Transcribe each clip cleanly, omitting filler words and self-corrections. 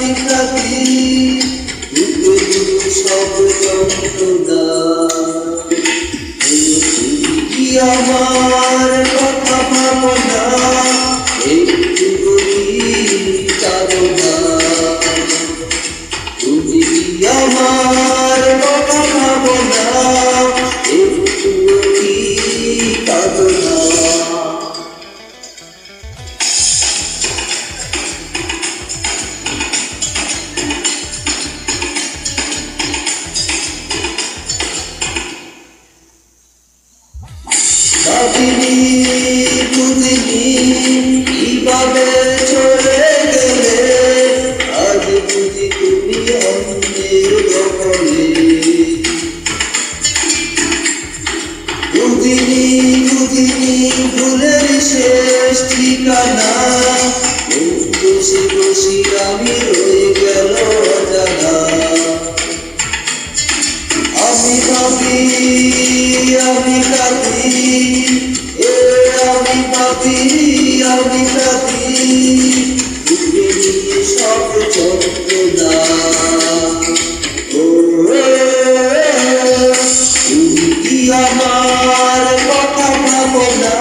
আমি থাকি সব যন্ত্রণা কি আমার কথা ভাবনা একটু কারণা তুমি কি আমার কথা ভাবনা একটু কারণা ভাবিনি বুঝিনি কিভাবে চলে গেলে আজ বুঝি তুমি অন্যের দখলে বুঝিনি ভুলের শেষ ঠিকানা বসে বসে আমি রয়ে গেল অজানা আমি ভাবি আমি কাঁদি আমি ভাবি আমি কাঁদি বুকে নিয়ে সব যন্ত্রণা তুমি কি আমার কথা ভাবো না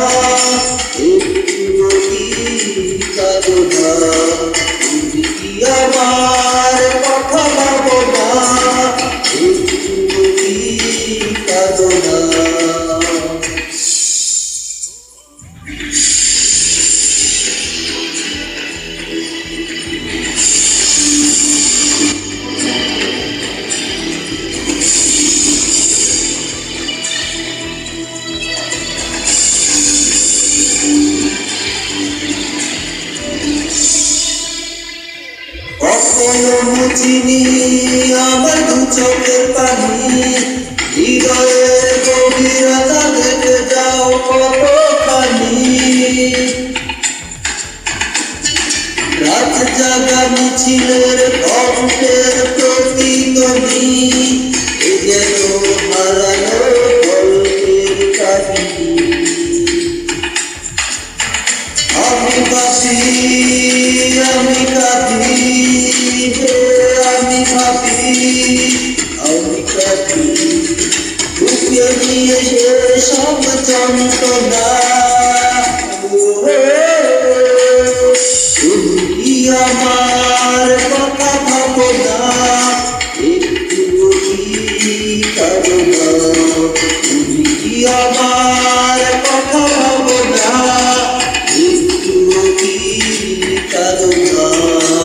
একটু কি কারণা তুমি কি আমার কথা ভাবো না একটু কি কারণা কখনো মুছিনি আমার দু চোখের পানি হৃদয়ের গভীরতা দেখে যাও কতখানি রাত জাগা মিছিলের কণ্ঠের প্রতিধ্বনি এ যেন হারানো গল্পের কাহিনী আমি বাসি আমি কাঁদি আমি ভাবি আমি কাঁদি বুকে নিয়ে সব যন্ত্রণা তুমি কি আমার কথা ভাবো না একটু কি কারণা তুমি কি আমার